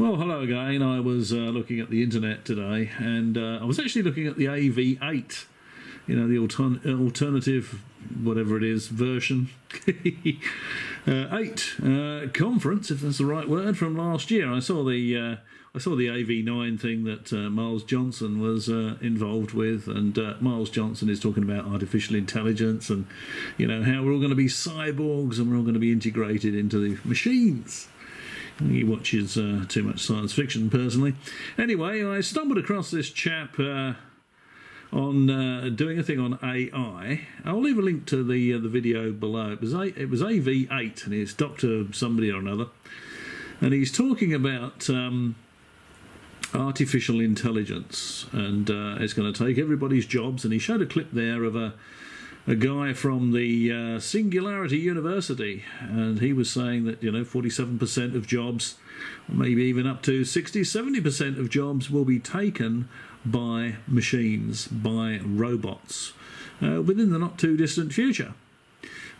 Well, hello again. I was looking at the internet today, and I was actually looking at the AV8, the alternative, whatever it is, version 8 conference, if that's the right word, from last year. I saw the AV9 thing that Miles Johnson was involved with, and Miles Johnson is talking about artificial intelligence and how we're all going to be cyborgs and we're all going to be integrated into the machines. He watches too much science fiction, personally. Anyway, I stumbled across this chap on doing a thing on AI. I'll leave a link to the video below. It was AV8, and it's Dr. somebody or another, and he's talking about artificial intelligence, and it's going to take everybody's jobs. And he showed a clip there of a guy from the Singularity University, and he was saying that 47% of jobs, maybe even up to 60-70% of jobs, will be taken by machines, by robots, within the not too distant future.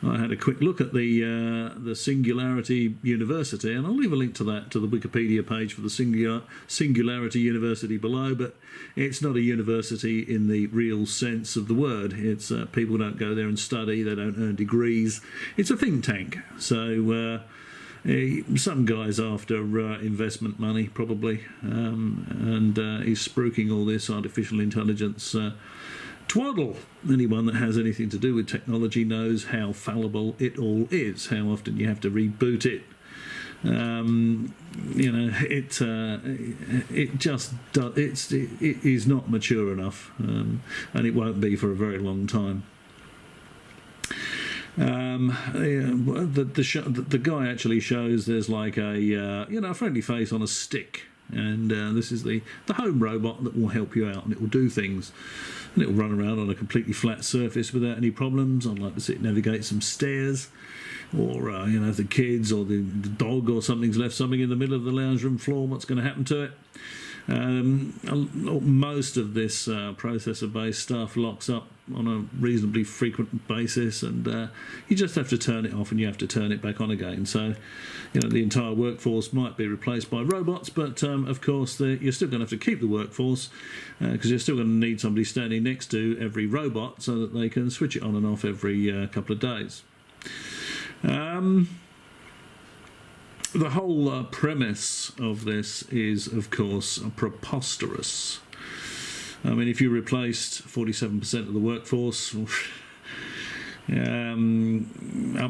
I had a quick look at the Singularity University, and I'll leave a link to that, to the Wikipedia page for the Singularity University below, but it's not a university in the real sense of the word. It's people don't go there and study, they don't earn degrees. It's a think tank. So some guy's after investment money, probably, and he's spruiking all this artificial intelligence twaddle. Anyone that has anything to do with technology knows how fallible it all is, how often you have to reboot it. It is not mature enough, and it won't be for a very long time. The guy actually shows there's like a friendly face on a stick, and this is the home robot that will help you out, and it will do things, and it will run around on a completely flat surface without any problems, unlike the it navigates some stairs, or if the kids or the dog or something's left something in the middle of the lounge room floor, what's going to happen to it? Most of this processor-based stuff locks up on a reasonably frequent basis, and you just have to turn it off and you have to turn it back on again. So, the entire workforce might be replaced by robots, but of course you're still going to have to keep the workforce, because you're still going to need somebody standing next to every robot so that they can switch it on and off every couple of days. The whole premise of this is, of course, preposterous. I mean, if you replaced 47% of the workforce, up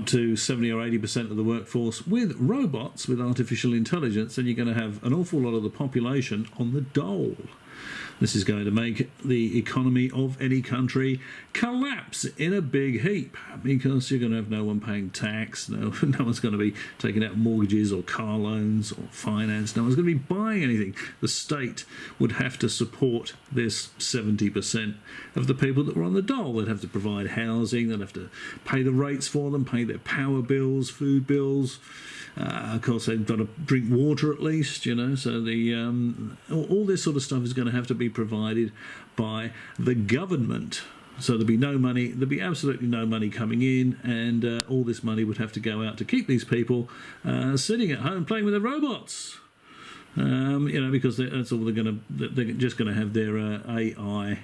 to 70 or 80% of the workforce with robots, with artificial intelligence, then you're going to have an awful lot of the population on the dole. This is going to make the economy of any country collapse in a big heap, because you're going to have no one paying tax, no one's going to be taking out mortgages or car loans or finance, no one's going to be buying anything. The state would have to support this 70% of the people that were on the dole. They'd have to provide housing, they'd have to pay the rates for them, pay their power bills, food bills. Of course, they've got to drink water at least, so all this sort of stuff is going to have to be provided by the government. So there'd be no money, there'd be absolutely no money coming in, and all this money would have to go out to keep these people sitting at home playing with their robots. Because that's all they're just going to have their AI,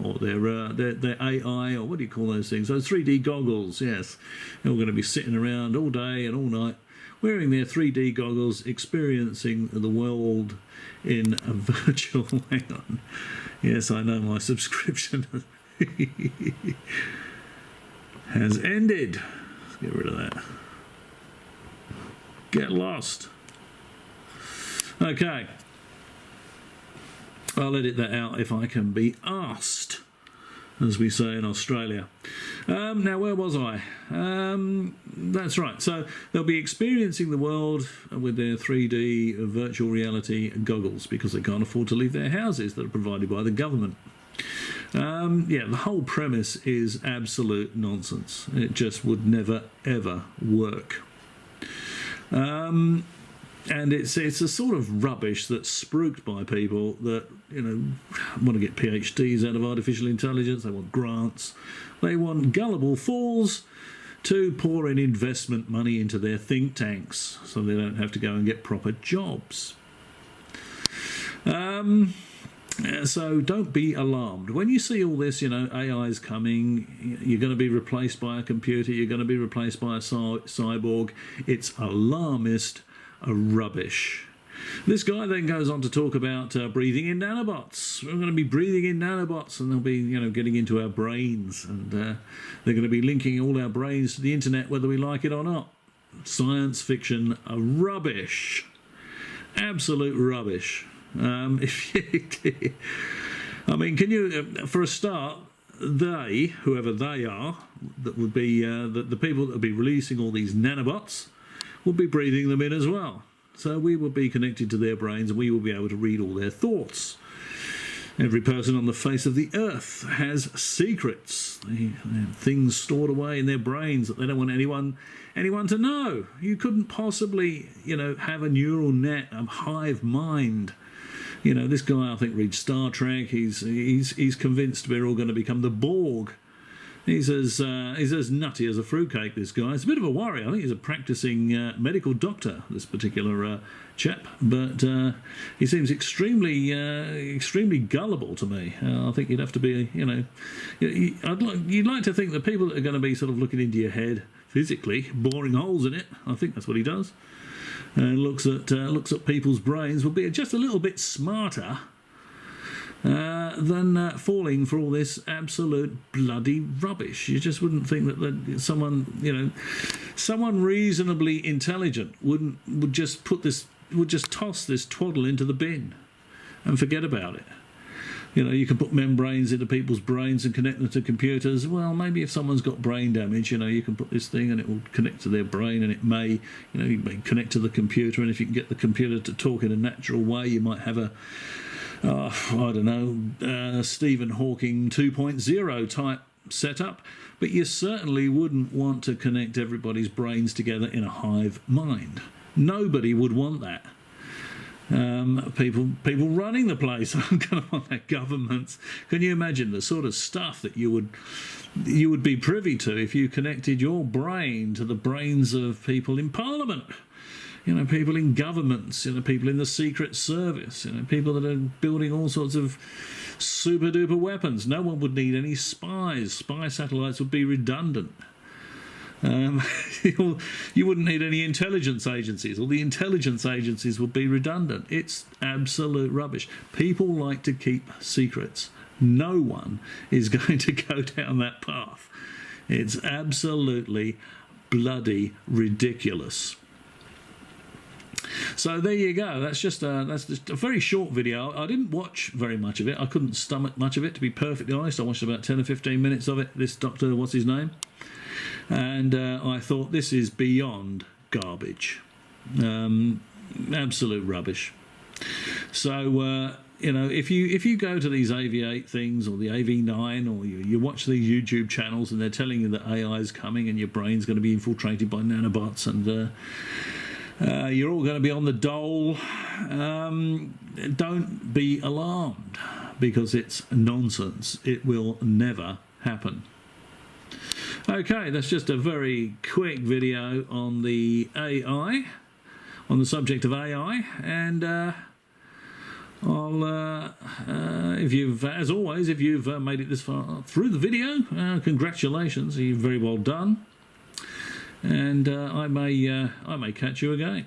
or their AI, or what do you call those things? Those 3D goggles, yes. They're all going to be sitting around all day and all night, wearing their 3D goggles, experiencing the world in a virtual... Hang on. Yes, I know my subscription has ended. Let's get rid of that. Get lost. Okay. I'll edit that out if I can be asked, as we say in Australia. Now, where was I? That's right. So they'll be experiencing the world with their 3D virtual reality goggles, because they can't afford to leave their houses that are provided by the government. The whole premise is absolute nonsense. It just would never, ever work. And it's a sort of rubbish that's spruiked by people that want to get PhDs out of artificial intelligence. They want grants. They want gullible fools to pour in investment money into their think tanks so they don't have to go and get proper jobs. So don't be alarmed. When you see all this, AI is coming, you're going to be replaced by a computer, you're going to be replaced by a cyborg. It's alarmist rubbish. This guy then goes on to talk about breathing in nanobots. We're going to be breathing in nanobots, and they'll be, getting into our brains, and they're going to be linking all our brains to the internet, whether we like it or not. Science fiction rubbish. Absolute rubbish. Can you, for a start, whoever they are, that would be the people that would be releasing all these nanobots, would be breathing them in as well. So we will be connected to their brains, and we will be able to read all their thoughts. Every person on the face of the earth has secrets. They have things stored away in their brains that they don't want anyone to know. You couldn't possibly, have a neural net, a hive mind. This guy, I think, reads Star Trek. He's convinced we're all going to become the Borg. He's as nutty as a fruitcake, this guy. It's a bit of a worry. I think he's a practicing medical doctor, this particular chap. But he seems extremely gullible to me. I think you'd have to be, you'd like to think the people that are going to be sort of looking into your head physically, boring holes in it, I think that's what he does, and looks at people's brains, will be just a little bit smarter than falling for all this absolute bloody rubbish. You just wouldn't think that someone reasonably intelligent would just toss this twaddle into the bin and forget about it. You can put membranes into people's brains and connect them to computers. Well, maybe if someone's got brain damage, you can put this thing and it will connect to their brain, and it may, you may connect to the computer. And if you can get the computer to talk in a natural way, you might have Stephen Hawking 2.0 type setup. But you certainly wouldn't want to connect everybody's brains together in a hive mind. Nobody would want that. People running the place aren't going to want that. Governments. Can you imagine the sort of stuff that you would be privy to if you connected your brain to the brains of people in Parliament? People in governments, people in the Secret Service, people that are building all sorts of super duper weapons. No one would need any spies. Spy satellites would be redundant. You wouldn't need any intelligence agencies. All the intelligence agencies would be redundant. It's absolute rubbish. People like to keep secrets. No one is going to go down that path. It's absolutely bloody ridiculous. So there you go. That's just a very short video. I didn't watch very much of it. I couldn't stomach much of it, to be perfectly honest. I watched about 10 or 15 minutes of it. This doctor, what's his name? And I thought, this is beyond garbage. Absolute rubbish. So, if you go to these AV8 things or the AV9, or you watch these YouTube channels and they're telling you that AI is coming and your brain's going to be infiltrated by nanobots and you're all going to be on the dole, don't be alarmed, because it's nonsense. It will never happen. Okay, that's just a very quick video on the AI, on the subject of AI, and if you've made it this far through the video, congratulations, you're very well done, and I may catch you again.